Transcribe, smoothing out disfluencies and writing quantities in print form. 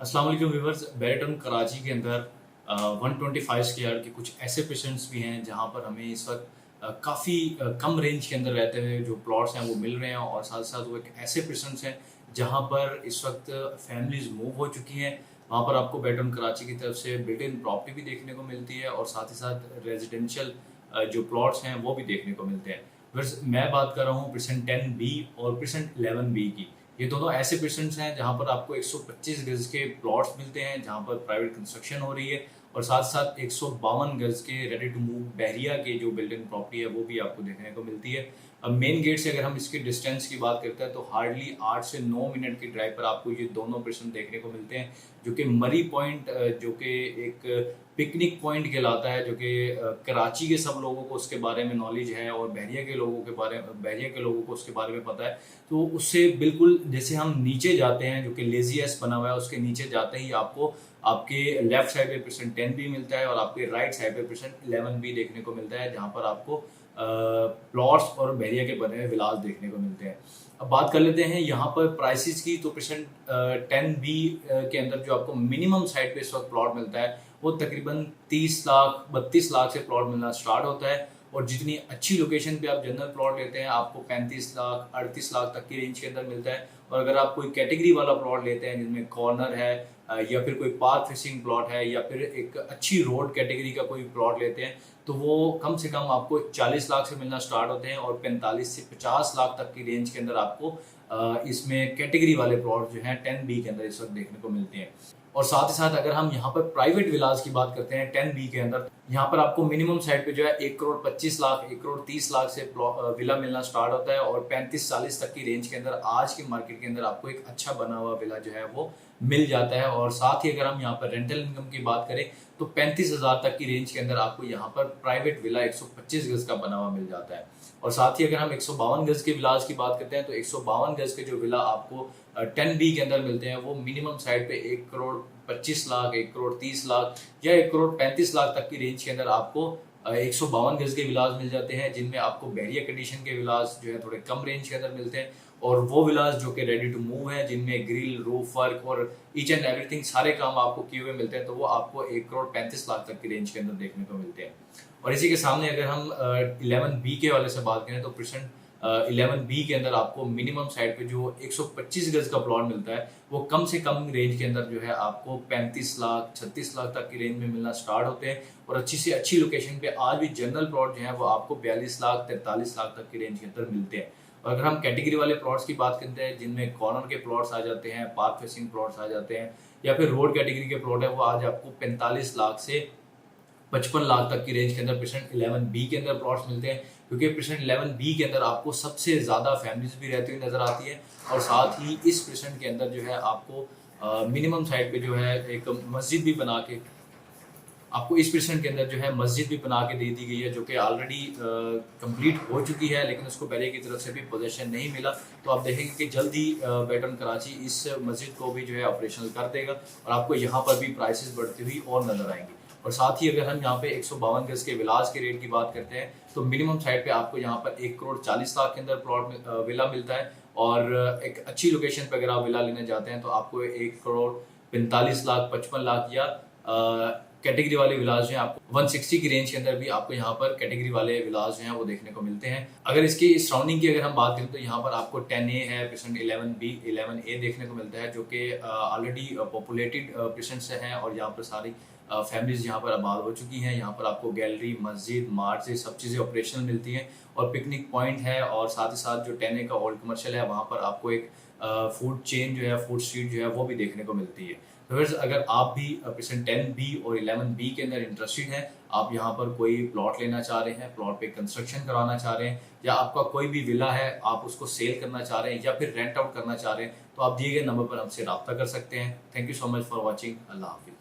अस्सलाम वालेकुम व्यूअर्स। बैरिटन कराची के अंदर 125 स्क्वायर के कुछ ऐसे पेशेंट्स भी हैं जहां पर हमें इस वक्त काफ़ी कम रेंज के अंदर रहते हुए जो प्लॉट्स हैं वो मिल रहे हैं, और साथ साथ वो एक ऐसे पेशेंट्स हैं जहां पर इस वक्त फैमिलीज मूव हो चुकी हैं। वहां पर आपको बैरिटन कराची की तरफ से बिल्ट इन प्रॉपर्टी भी देखने को मिलती है और साथ ही साथ रेजिडेंशियल जो प्लॉट्स हैं वो भी देखने को मिलते हैं। व्यूअर्स, मैं बात कर रहा हूँ परसेंट 10B और परसेंट 11B की। ये दोनों ऐसे पेशेंट्स हैं जहां पर आपको 125 गज के प्लॉट्स मिलते हैं जहां पर प्राइवेट कंस्ट्रक्शन हो रही है, और साथ साथ 152 गज के रेडी टू मूव बहरिया के जो बिल्डिंग प्रॉपर्टी है वो भी आपको देखने को मिलती है। अब मेन गेट से अगर हम इसके डिस्टेंस की बात करते हैं तो हार्डली 8 से 9 मिनट की ड्राइव पर आपको ये दोनों पेशेंट देखने को मिलते हैं, जो कि मरी पॉइंट जो कि एक पिकनिक पॉइंट कहलाता है, जो कि कराची के सब लोगों को उसके बारे में नॉलेज है और बहरिया के लोगों को उसके बारे में पता है। तो उससे बिल्कुल जैसे हम नीचे जाते हैं, जो कि लेजीएस बना हुआ है, उसके नीचे जाते ही आपको आपके लेफ्ट साइड पे परसेंट 10B मिलता है और आपके राइट साइड पे परसेंट 11B देखने को मिलता है, जहां पर आपको प्लॉट्स और बहरिया के बने हुए विलास देखने को मिलते हैं। अब बात कर लेते हैं यहाँ पर प्राइसेस की। तो परसेंट 10B के अंदर जो आपको मिनिमम साइड पे इस वक्त प्लॉट मिलता है वो तकरीबन 30 लाख 32 लाख से प्लॉट मिलना स्टार्ट होता है, और जितनी अच्छी लोकेशन पे आप जनरल प्लॉट लेते हैं आपको 35 लाख 38 लाख तक की रेंज के अंदर मिलता है। और अगर आप कोई कैटेगरी वाला प्लॉट लेते हैं जिसमें कॉर्नर है या फिर कोई पार्क फेसिंग प्लॉट है या फिर एक अच्छी रोड कैटेगरी का कोई प्लॉट लेते हैं तो वो कम से कम आपको 40 लाख से मिलना स्टार्ट होते हैं, और 45 से 50 लाख तक की रेंज के अंदर आपको इसमें कैटेगरी वाले प्लॉट जो हैं 10B के अंदर इस वक्त देखने को मिलते हैं। और साथ ही साथ अगर हम यहाँ पर प्राइवेट विलास की बात करते हैं 10B के अंदर, यहाँ पर आपको मिनिमम साइड पे जो है 1 करोड़ 25 लाख 1 करोड़ 30 लाख से विला मिलना स्टार्ट होता है, और 35-40 तक की रेंज के अंदर आज के मार्केट के अंदर आपको एक अच्छा बना हुआ विला जो है वो मिल जाता है। और साथ ही अगर हम यहाँ पर रेंटल इनकम की बात करें तो 35,000 तक की रेंज के अंदर आपको यहाँ पर प्राइवेट विला 125 गज का बना हुआ मिल जाता है। और साथ ही अगर हम 152 गज के विलास की बात करते हैं तो 152 गज के जो विला आपको 10B के अंदर मिलते हैं वो मिनिमम साइड पे 1 करोड़ 25 लाख 1 करोड़ 30 लाख या 1 करोड़ 35 लाख तक की रेंज के अंदर आपको 152 गज के विलास मिल जाते हैं, जिनमें आपको बहरिया कंडीशन के विलास जो है थोड़े कम रेंज के अंदर मिलते हैं, और वो विलास जो कि रेडी टू मूव है जिनमें ग्रिल रूफ वर्क और ईच एंड एवरीथिंग सारे काम आपको किए हुए मिलते हैं, तो वो आपको 1 करोड़ 35 लाख तक की रेंज के अंदर देखने को मिलते हैं। और इसी के सामने अगर हम 11B के वाले से बात करें तो परसेंट 11B के अंदर आपको मिनिमम साइड पे जो 125 गज का प्लॉट मिलता है वो कम से कम रेंज के अंदर जो है आपको 35 लाख 36 लाख तक की रेंज में मिलना स्टार्ट होते हैं, और अच्छी से अच्छी लोकेशन पे आज भी जनरल प्लॉट जो है वो आपको 42 लाख 43 लाख तक की रेंज के अंदर मिलते हैं। और अगर हम कैटेगरी वाले प्लॉट्स की बात करते हैं जिनमें कॉर्नर के प्लॉट्स आ जाते हैं, पार्क फेसिंग प्लॉट्स आ जाते हैं, या फिर रोड कैटेगरी के प्लॉट है, वो आज आपको 45 लाख से 55 लाख तक की रेंज के अंदर परसेंट 11B के अंदर प्लॉट्स मिलते हैं, क्योंकि परसेंट 11B के अंदर आपको सबसे ज़्यादा फैमिलीज भी रहती हुई नजर आती है, और साथ ही इस परसेंट के अंदर जो है आपको मिनिमम साइड पे जो है एक मस्जिद भी बना के आपको इस परसेंट के अंदर जो है मस्जिद भी बना के दे दी गई है, जो कि ऑलरेडी कंप्लीट हो चुकी है, लेकिन उसको पहले की तरफ से भी पोजेशन नहीं मिला। तो आप देखेंगे कि जल्दी बैरिटन कराची इस मस्जिद को भी जो है ऑपरेशनल कर देगा, और आपको यहाँ पर भी प्राइसेस बढ़ती हुई और नजर आएंगी। और साथ ही अगर हम यहाँ पे 152 गज के विलास के रेट की बात करते हैं तो मिनिमम साइड पे आपको यहाँ पर 1 करोड़ 40 लाख के अंदर प्लॉट विला मिलता है, और एक अच्छी लोकेशन पे अगर आप विला लेने जाते हैं तो आपको 1 करोड़ 45 लाख 55 लाख या कैटेगरी वाले विलास जो हैं आपको 160 की रेंज के अंदर भी आपको यहाँ पर कैटेगरी वाले विलास जो हैं वो देखने को मिलते हैं। अगर इसकी सराउंडिंग की अगर हम बात करें तो यहाँ पर आपको 10A है, परसेंट 11B 11A देखने को मिलता है, जो कि ऑलरेडी पॉपुलेटेड परसेंट हैं, और यहाँ पर सारी फैमिलीज यहाँ पर आबाद हो चुकी हैं। यहाँ पर आपको गैलरी मस्जिद मार्ट से सब चीज़ें ऑपरेशनल मिलती हैं, और पिकनिक पॉइंट है, और साथ ही साथ जो 10A का ओल्ड कमर्शियल है वहाँ पर आपको एक फूड चेन जो है फूड स्ट्रीट जो है वो भी देखने को मिलती है। तो अगर आप भी परसेंट 10B और 11B के अंदर इंटरेस्टेड हैं, आप यहाँ पर कोई प्लॉट लेना चाह रहे हैं, प्लॉट पे कंस्ट्रक्शन कराना चाह रहे हैं, या आपका कोई भी विला है आप उसको सेल करना चाह रहे हैं या फिर रेंट आउट करना चाह रहे हैं, तो आप दिए गए नंबर पर हमसे रब्ता कर सकते हैं। Thank you so much for watching. अल्लाह हाफिज़।